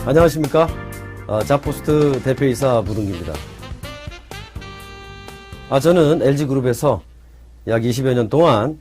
안녕하십니까. 자포스트 대표이사 무릉기입니다. 저는 LG그룹에서 약 20여 년 동안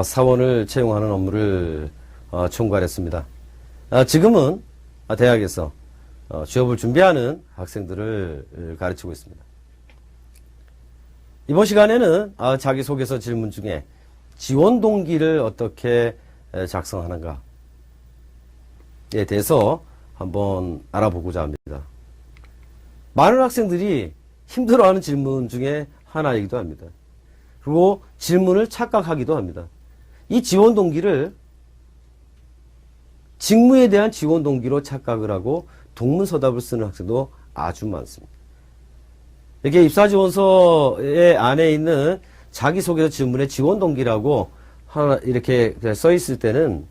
사원을 채용하는 업무를 총괄했습니다. 지금은 대학에서 취업을 준비하는 학생들을 가르치고 있습니다. 이번 시간에는 자기소개서 질문 중에 지원 동기를 어떻게 작성하는가에 대해서 한번 알아보고자 합니다. 많은 학생들이 힘들어하는 질문 중에 하나이기도 합니다. 그리고 질문을 착각하기도 합니다. 이 지원 동기를 직무에 대한 지원 동기로 착각을 하고 동문서답을 쓰는 학생도 아주 많습니다. 이렇게 입사지원서의 안에 있는 자기소개서 질문의 지원 동기라고 하나 이렇게 써 있을 때는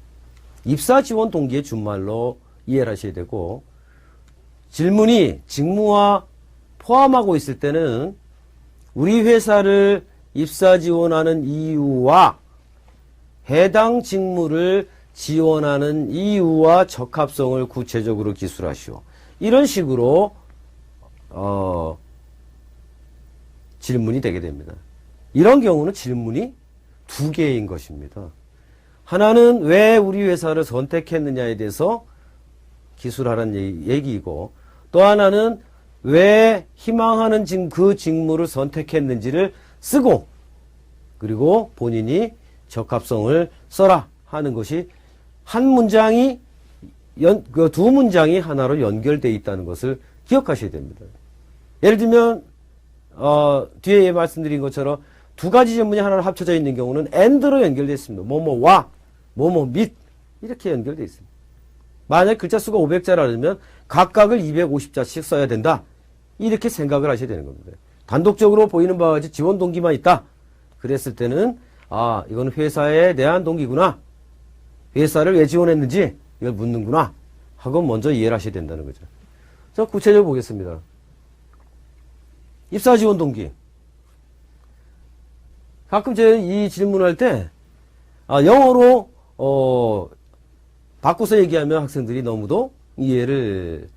입사지원 동기의 준말로 이해를 하셔야 되고, 질문이 직무와 포함하고 있을 때는 우리 회사를 입사 지원하는 이유와 해당 직무를 지원하는 이유와 적합성을 구체적으로 기술하시오. 이런 식으로 질문이 되게 됩니다. 이런 경우는 질문이 두 개인 것입니다. 하나는 왜 우리 회사를 선택했느냐에 대해서 기술하라는 얘기이고, 또 하나는 왜 희망하는 그 직무를 선택했는지를 쓰고, 그리고 본인이 적합성을 써라 하는 것이 한 문장이 두 문장이 하나로 연결되어 있다는 것을 기억하셔야 됩니다. 예를 들면 뒤에 말씀드린 것처럼 두 가지 질문이 하나로 합쳐져 있는 경우는 and로 연결되어 있습니다. 뭐뭐와 뭐뭐 및 이렇게 연결되어 있습니다. 만약 글자 수가 500자라면 각각을 250자씩 써야 된다. 이렇게 생각을 하셔야 되는 겁니다. 단독적으로 보이는 바와 같이 지원 동기만 있다. 그랬을 때는 이건 회사에 대한 동기구나. 회사를 왜 지원했는지 이걸 묻는구나 하고 먼저 이해를 하셔야 된다는 거죠. 자, 구체적으로 보겠습니다. 입사 지원 동기. 가끔 제가 이 질문할 때 영어로 바꿔서 얘기하면 학생들이 너무도 이해를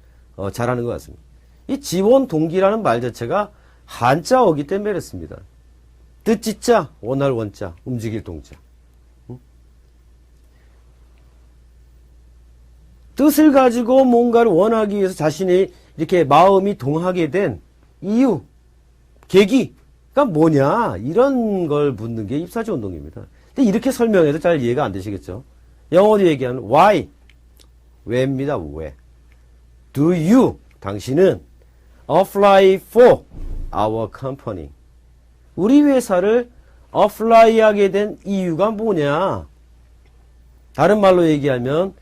잘하는 것 같습니다. 이 지원 동기라는 말 자체가 한자어기 때문에 그렇습니다. 뜻지자, 원할 원자, 움직일 동자. 뜻을 가지고 뭔가를 원하기 위해서 자신이 이렇게 마음이 동하게 된 이유, 계기가 뭐냐, 이런 걸 묻는 게 입사 지원 동기입니다. 근데 이렇게 설명해도 잘 이해가 안 되시겠죠? 영어로 얘기하는 why, 왜입니다. 왜. Do you, 당신은 apply for our company, 우리 회사를 apply하게 된 이유가 뭐냐. 다른 말로 얘기하면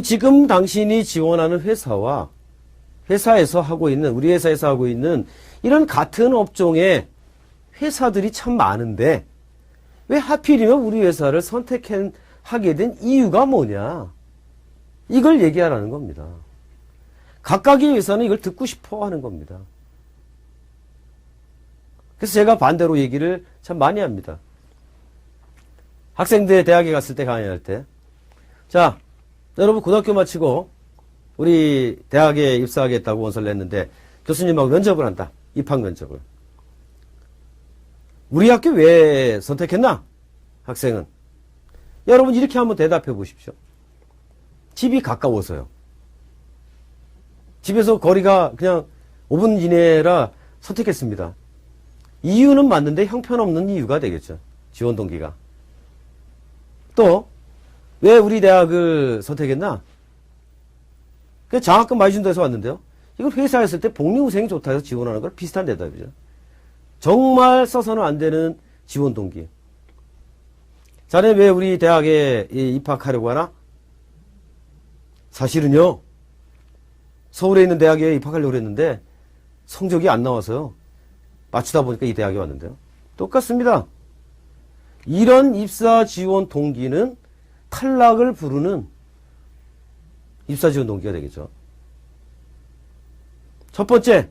지금 당신이 지원하는 회사와 회사에서 하고 있는, 우리 회사에서 하고 있는 이런 같은 업종의 회사들이 참 많은데 왜 하필이면 우리 회사를 선택하게 된 이유가 뭐냐. 이걸 얘기하라는 겁니다. 각각의 회사는 이걸 듣고 싶어 하는 겁니다. 그래서 제가 반대로 얘기를 참 많이 합니다. 학생들 대학에 갔을 때 강의할 때, 자, 여러분 고등학교 마치고 우리 대학에 입사하겠다고 원서를 냈는데 교수님하고 면접을 한다. 입학 면접을. 우리 학교 왜 선택했나? 학생은. 여러분 이렇게 한번 대답해 보십시오. 집이 가까워서요. 집에서 거리가 그냥 5분 이내라 선택했습니다. 이유는 맞는데 형편없는 이유가 되겠죠. 지원 동기가. 또 왜 우리 대학을 선택했나? 장학금 많이 준다 해서 왔는데요. 이건 회사에 있을 때 복리후생이 좋다 해서 지원하는 거랑 비슷한 대답이죠. 정말 써서는 안 되는 지원 동기. 자네 왜 우리 대학에 입학하려고 하나? 사실은요, 서울에 있는 대학에 입학하려고 했는데 성적이 안 나와서요. 맞추다 보니까 이 대학에 왔는데요. 똑같습니다. 이런 입사 지원 동기는 탈락을 부르는 입사 지원 동기가 되겠죠. 첫 번째,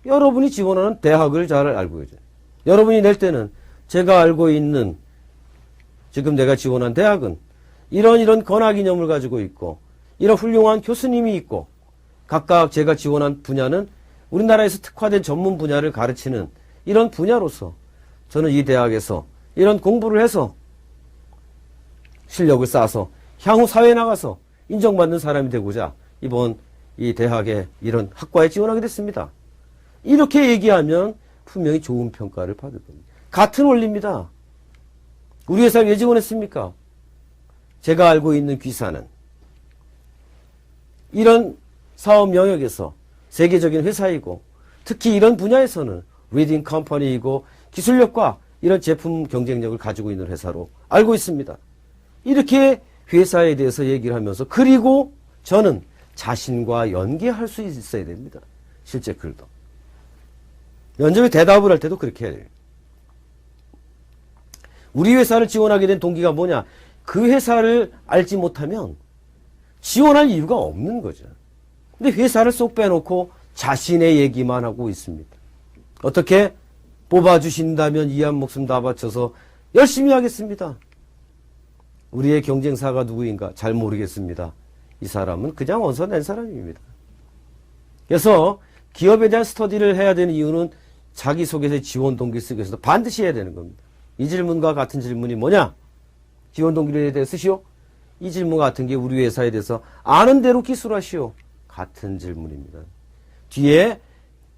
여러분이 지원하는 대학을 잘 알고 계세요. 여러분이 낼 때는 제가 알고 있는 지금 내가 지원한 대학은 이런 권학 이념을 가지고 있고 이런 훌륭한 교수님이 있고 각각 제가 지원한 분야는 우리나라에서 특화된 전문 분야를 가르치는 이런 분야로서 저는 이 대학에서 이런 공부를 해서 실력을 쌓아서 향후 사회에 나가서 인정받는 사람이 되고자 이번 이 대학에 이런 학과에 지원하게 됐습니다. 이렇게 얘기하면 분명히 좋은 평가를 받을 겁니다. 같은 원리입니다. 우리 회사에 왜 지원했습니까? 제가 알고 있는 귀사는 이런 사업 영역에서 세계적인 회사이고 특히 이런 분야에서는 리딩 컴퍼니이고 기술력과 이런 제품 경쟁력을 가지고 있는 회사로 알고 있습니다. 이렇게 회사에 대해서 얘기를 하면서 그리고 저는 자신과 연계할 수 있어야 됩니다. 실제 글도. 면접에 대답을 할 때도 그렇게 해야 돼요. 우리 회사를 지원하게 된 동기가 뭐냐? 그 회사를 알지 못하면 지원할 이유가 없는 거죠. 근데 회사를 쏙 빼놓고 자신의 얘기만 하고 있습니다. 어떻게 뽑아주신다면 이 한 목숨 다 바쳐서 열심히 하겠습니다. 우리의 경쟁사가 누구인가 잘 모르겠습니다. 이 사람은 그냥 원서 낸 사람입니다. 그래서 기업에 대한 스터디를 해야 되는 이유는 자기소개서의 지원 동기 쓰기 위해서 반드시 해야 되는 겁니다. 이 질문과 같은 질문이 뭐냐? 지원 동기에 대해 쓰시오? 이 질문 같은 게 우리 회사에 대해서 아는 대로 기술하시오. 같은 질문입니다. 뒤에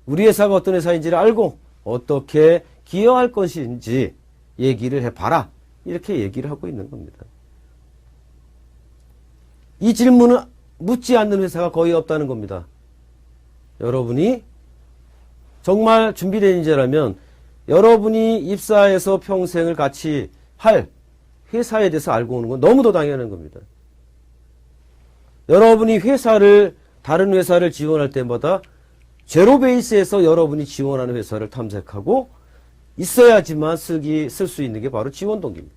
우리 회사가 어떤 회사인지를 알고 어떻게 기여할 것인지 얘기를 해봐라. 이렇게 얘기를 하고 있는 겁니다. 이 질문은 묻지 않는 회사가 거의 없다는 겁니다. 여러분이 정말 준비된 인재라면 여러분이 입사해서 평생을 같이 할 회사에 대해서 알고 오는 건 너무도 당연한 겁니다. 여러분이 다른 회사를 지원할 때마다 제로 베이스에서 여러분이 지원하는 회사를 탐색하고 있어야지만 쓸 수 있는 게 바로 지원 동기입니다.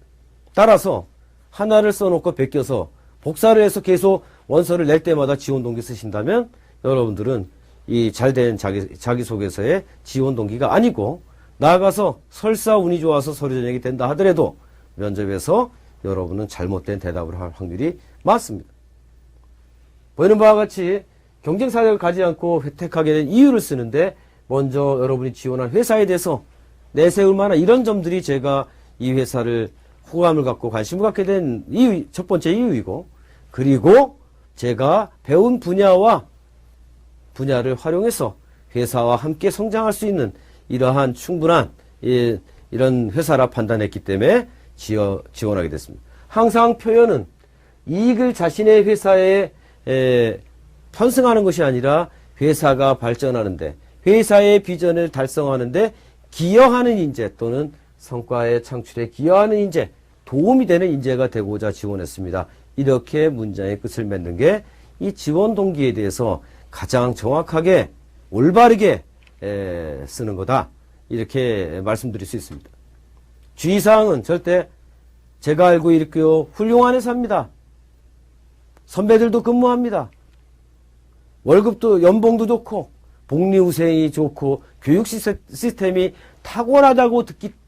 따라서 하나를 써놓고 베껴서 복사를 해서 계속 원서를 낼 때마다 지원 동기 쓰신다면 여러분들은 이 잘된 자기소개서의 지원 동기가 아니고 나아가서 설사 운이 좋아서 서류 전형이 된다 하더라도 면접에서 여러분은 잘못된 대답을 할 확률이 많습니다. 보이는 바와 같이 경쟁 사력을 가지 않고 획택하게 된 이유를 쓰는데 먼저 여러분이 지원한 회사에 대해서 내세울 만한 이런 점들이 제가 이 회사를 호감을 갖고 관심을 갖게 된 이유, 첫 번째 이유이고 그리고 제가 배운 분야를 활용해서 회사와 함께 성장할 수 있는 이러한 충분한 이런 회사라 판단했기 때문에 지원하게 됐습니다. 항상 표현은 이익을 자신의 회사에 편승하는 것이 아니라 회사가 발전하는데 회사의 비전을 달성하는데 기여하는 인재 또는 성과의 창출에 기여하는 인재, 도움이 되는 인재가 되고자 지원했습니다. 이렇게 문장의 끝을 맺는 게 이 지원 동기에 대해서 가장 정확하게 올바르게 쓰는 거다. 이렇게 말씀드릴 수 있습니다. 주의사항은 절대 제가 알고 있고요. 훌륭한 회사입니다. 선배들도 근무합니다. 월급도 연봉도 좋고 복리후생이 좋고 교육 시스템이 탁월하다고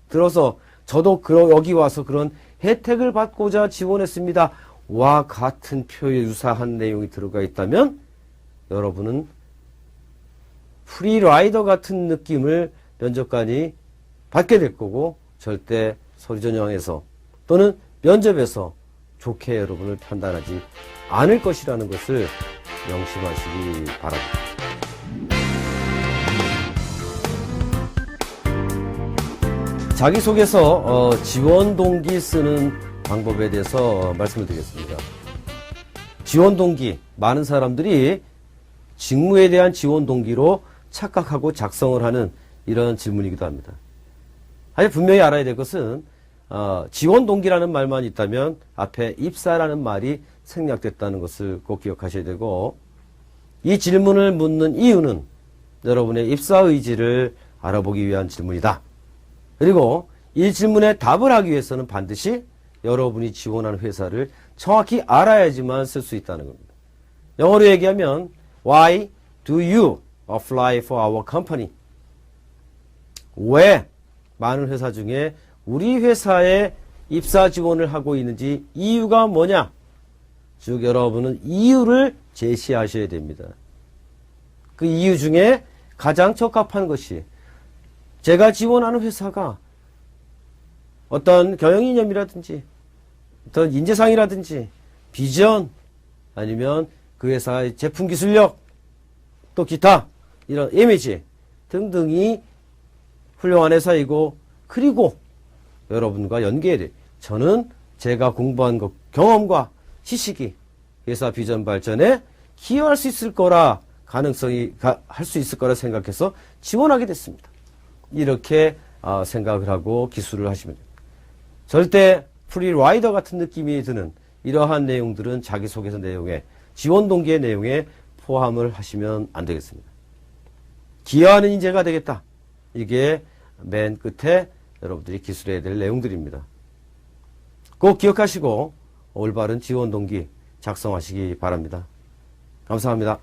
들어서 저도 여기 와서 그런 혜택을 받고자 지원했습니다. 와 같은 표에 유사한 내용이 들어가 있다면 여러분은 프리라이더 같은 느낌을 면접관이 받게 될 거고 절대 서류 전형에서 또는 면접에서 좋게 여러분을 판단하지 않을 것이라는 것을 명심하시기 바랍니다. 자기소개서 지원 동기 쓰는 방법에 대해서 말씀을 드리겠습니다. 지원 동기, 많은 사람들이 직무에 대한 지원 동기로 착각하고 작성을 하는 이런 질문이기도 합니다. 하지만 분명히 알아야 될 것은 지원 동기라는 말만 있다면 앞에 입사라는 말이 생략됐다는 것을 꼭 기억하셔야 되고 이 질문을 묻는 이유는 여러분의 입사 의지를 알아보기 위한 질문이다. 그리고 이 질문에 답을 하기 위해서는 반드시 여러분이 지원하는 회사를 정확히 알아야지만 쓸 수 있다는 겁니다. 영어로 얘기하면 Why do you apply for our company? 왜 많은 회사 중에 우리 회사에 입사 지원을 하고 있는지 이유가 뭐냐? 즉 여러분은 이유를 제시하셔야 됩니다. 그 이유 중에 가장 적합한 것이 제가 지원하는 회사가 어떤 경영이념이라든지 어떤 인재상이라든지 비전 아니면 그 회사의 제품 기술력 또 기타 이런 이미지 등등이 훌륭한 회사이고 그리고 여러분과 연계돼 저는 제가 공부한 것 경험과 지식이 회사 비전 발전에 기여할 수 있을 거라 가능성이 할 수 있을 거라 생각해서 지원하게 됐습니다. 이렇게 생각을 하고 기술을 하시면 됩니다. 절대 프리라이더 같은 느낌이 드는 이러한 내용들은 자기소개서 내용에 지원 동기의 내용에 포함을 하시면 안 되겠습니다. 기여하는 인재가 되겠다. 이게 맨 끝에 여러분들이 기술해야 될 내용들입니다. 꼭 기억하시고 올바른 지원 동기 작성하시기 바랍니다. 감사합니다.